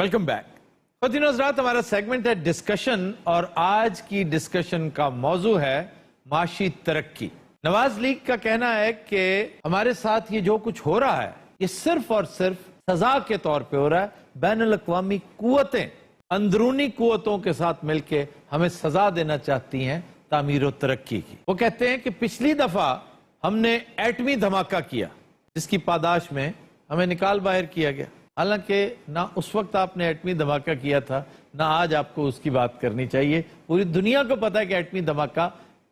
Welcome back. خواتین و حضرات، ہمارا سیگمنٹ ہے ڈسکشن اور آج کی ڈسکشن کا موضوع ہے معاشی ترقی. نواز لیگ کا کہنا ہے کہ ہمارے ساتھ یہ جو کچھ ہو رہا ہے یہ صرف اور صرف سزا کے طور پہ ہو رہا ہے. بین الاقوامی قوتیں اندرونی قوتوں کے ساتھ مل کے ہمیں سزا دینا چاہتی ہیں تعمیر و ترقی کی. وہ کہتے ہیں کہ پچھلی دفعہ ہم نے ایٹمی دھماکہ کیا جس کی پاداش میں ہمیں نکال باہر کیا گیا. حالانکہ نہ اس وقت آپ نے ایٹمی دھماکہ کیا تھا نہ آج آپ کو اس کی بات کرنی چاہیے. پوری دنیا کو پتا ہے کہ ایٹمی دھماکہ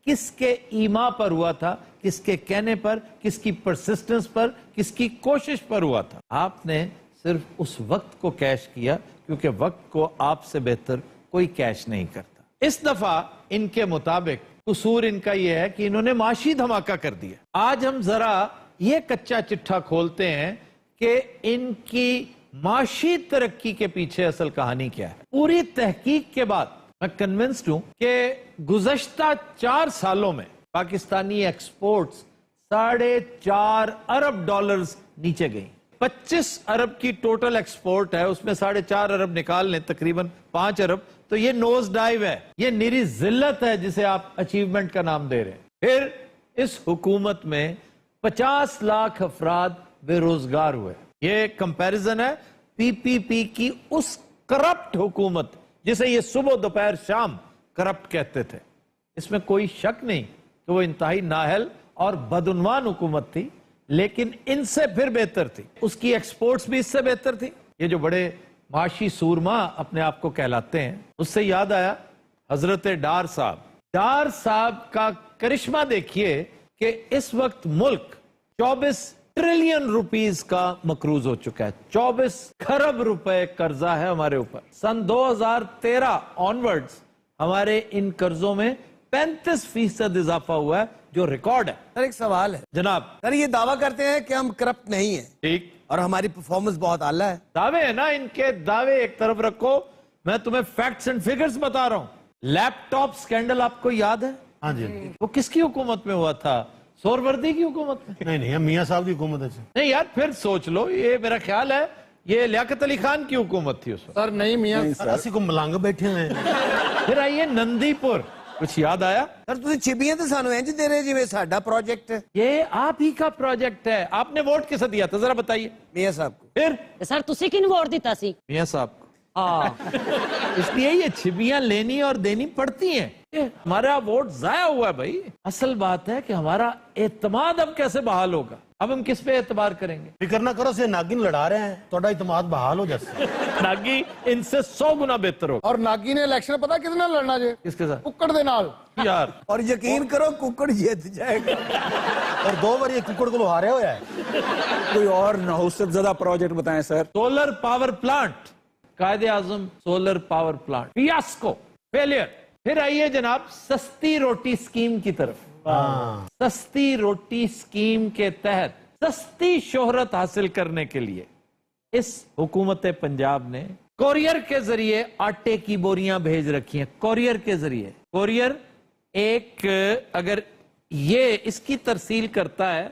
کس کے ایما پر ہوا تھا، کس کے کہنے پر، کس کی پرسسٹنس پر، کس کی کوشش پر ہوا تھا. آپ نے صرف اس وقت کو کیش کیا کیونکہ وقت کو آپ سے بہتر کوئی کیش نہیں کرتا. اس دفعہ ان کے مطابق قصور ان کا یہ ہے کہ انہوں نے معاشی دھماکہ کر دیا. آج ہم ذرا یہ کچا چٹھا کھولتے ہیں کہ ان کی معاشی ترقی کے پیچھے اصل کہانی کیا ہے. پوری تحقیق کے بعد میں کنونسڈ ہوں کہ گزشتہ 4 سالوں میں پاکستانی ایکسپورٹس $4.5 ارب نیچے گئی. 25 ارب کی ٹوٹل ایکسپورٹ ہے، اس میں $4.5 ارب نکال لیں، تقریباً 5 ارب، تو یہ نوز ڈائیو ہے. یہ نیری ذلت ہے جسے آپ اچیومنٹ کا نام دے رہے ہیں. پھر اس حکومت میں 50 لاکھ افراد بے روزگار ہوئے. یہ کمپیریزن ہے پی پی پی کی اس کرپٹ حکومت جسے یہ صبح دوپہر شام کرپٹ کہتے تھے. اس میں کوئی شک نہیں کہ وہ انتہائی نااہل اور بدعنوان حکومت تھی، لیکن ان سے پھر بہتر تھی. اس کی ایکسپورٹس بھی اس سے بہتر تھی. یہ جو بڑے معاشی سورما اپنے آپ کو کہلاتے ہیں، اس سے یاد آیا حضرت ڈار صاحب. ڈار صاحب کا کرشمہ دیکھیے کہ اس وقت ملک 24 ٹریلین روپیز کا مقروض ہو چکا ہے. 24 کھرب روپے قرضہ ہے ہمارے اوپر. سن 2013 آنورڈز ہمارے ان قرضوں میں 35% اضافہ ہوا ہے جو ریکارڈ ہے. سر ایک سوال ہے جناب. سر یہ دعویٰ کرتے ہیں کہ ہم کرپٹ نہیں ہیں ٹھیک، اور ہماری پرفارمنس بہت اعلیٰ ہے. دعوے ہیں نا، ان کے دعوے ایک طرف رکھو، میں تمہیں فیکٹس اینڈ فگرز بتا رہا ہوں. لیپ ٹاپ سکینڈل آپ کو یاد ہے؟ ہاں جی. وہ کس کی حکومت میں ہوا تھا؟ سہروردی کی حکومت میں؟ نہیں میاں صاحب کی حکومت ہے. نہیں یار، پھر سوچ لو. یہ میرا خیال ہے یہ لیاقت علی خان کی حکومت تھی اس وقت. سر نہیں میاں، اسی کو ملانگ بیٹھے ہوئے ہیں. پھر آئیے نندی پور، کچھ یاد آیا؟ سر تسی چھبیاں تو سانو انج دے رہے جی ساڈا پروجیکٹ ہے. یہ آپ ہی کا پروجیکٹ ہے. آپ نے ووٹ کسے دیا تھا ذرا بتائیے. میاں صاحب کو. پھر سر تسی کن ووٹ دیتا سی؟ میاں صاحب کو. اس لیے یہ چھبیاں لینی اور دینی پڑتی ہیں. ہمارا ووٹ ضائع ہوا ہے بھائی. اصل بات ہے کہ ہمارا اعتماد اب کیسے بحال ہوگا؟ اب ہم کس پہ اعتبار کریں گے؟ فکر نہ کرو، سے ناگن لڑا رہے ہیں، تھوڑا اعتماد بحال ہو جاتا. ناگی ان سے 100 گنا بہتر ہوگا. اور ناگی نے الیکشن پتا کتنا لڑنا جے؟ کس کے ساتھ؟ ککڑ دے نال. یار اور یقین کرو ککڑ جیت جائے گا. اور 2 بار یہ ککڑ کو ہارے ہوا ہے. کوئی اور نحوست زدہ پروجیکٹ بتائیں سر. Solar power plant, Quaid Azam solar power plant, fiasco, failure. پھر آئیے جناب سستی روٹی سکیم کی طرف. سستی روٹی سکیم کے تحت سستی شہرت حاصل کرنے کے لیے اس حکومت پنجاب نے کوریئر کے ذریعے آٹے کی بوریاں بھیج رکھی ہیں. کوریئر کے ذریعے. کوریئر ایک اگر یہ اس کی ترسیل کرتا ہے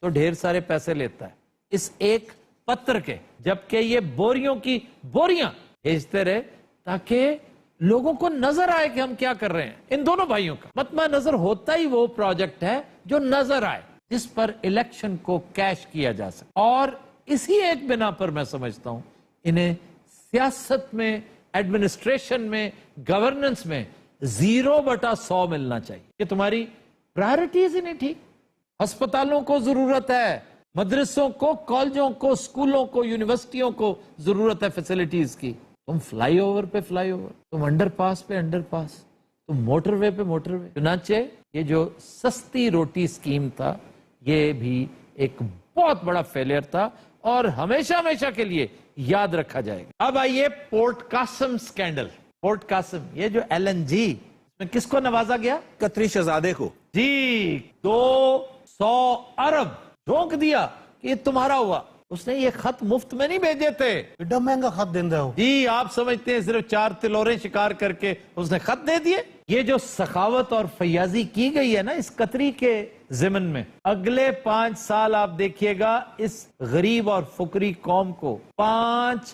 تو ڈھیر سارے پیسے لیتا ہے اس ایک پتر کے، جبکہ یہ بوریوں کی بوریاں بھیجتے رہے تاکہ لوگوں کو نظر آئے کہ ہم کیا کر رہے ہیں. ان دونوں بھائیوں کا مطمع نظر ہوتا ہی وہ پروجیکٹ ہے جو نظر آئے، جس پر الیکشن کو کیش کیا جا سکے. اور اسی ایک بنا پر میں سمجھتا ہوں انہیں سیاست میں، ایڈمنسٹریشن میں، گورننس میں 0/100 ملنا چاہیے. کہ تمہاری پرائرٹیز ہی نہیں ٹھیک. ہسپتالوں کو ضرورت ہے، مدرسوں کو، کالجوں کو، سکولوں کو، یونیورسٹیوں کو ضرورت ہے فیسلٹیز کی. تم فلائی اوور پہ فلائی اوور، تم انڈر پاس پہ انڈر پاس، تم موٹر وے پہ موٹر وے. چنانچہ یہ جو سستی روٹی سکیم تھا یہ بھی ایک بہت بڑا فیلئر تھا اور ہمیشہ ہمیشہ کے لیے یاد رکھا جائے گا. اب آئیے port Qasim scandal. Port Qasim, یہ جو LNG، اس میں کس کو نوازا گیا؟ قطری شہزادے کو. جی 200 ارب جھونک دیا کہ یہ تمہارا ہوا. اس نے یہ خط مفت میں نہیں بھیجے تھے. ایڈا مہنگا خط دیندہ ہو. جی آپ سمجھتے ہیں صرف 4 تلوریں شکار کر کے اس نے خط دے دیے؟ یہ جو سخاوت اور فیاضی کی گئی ہے نا اس قطری کے ضمن میں، اگلے 5 سال آپ دیکھیے گا اس غریب اور فقری قوم کو 5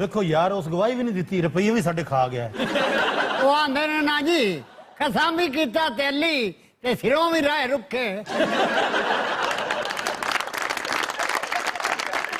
ਵੇਖੋ ਯਾਰ ਉਸ ਗਵਾਹੀ ਵੀ ਨਹੀਂ ਦਿੱਤੀ, ਰੁਪਈਏ ਵੀ ਸਾਡੇ ਖਾ ਗਿਆ। ਉਹ ਆਂਦੇ ਨੇ ਨਾ ਜੀ ਕਸਮ ਵੀ ਕੀਤਾ ਤੇਲੀ ਤੇ ਸਿਰੋਂ ਵੀ ਰਾਹ ਰੁੱਖੇ।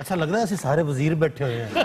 ਅੱਛਾ ਲੱਗਦਾ ਅਸੀਂ ਸਾਰੇ ਵਜ਼ੀਰ ਬੈਠੇ ਹੋਏ ਹਾਂ।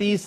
30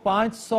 500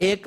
1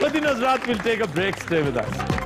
But the Nazrat will take a break. Stay with us.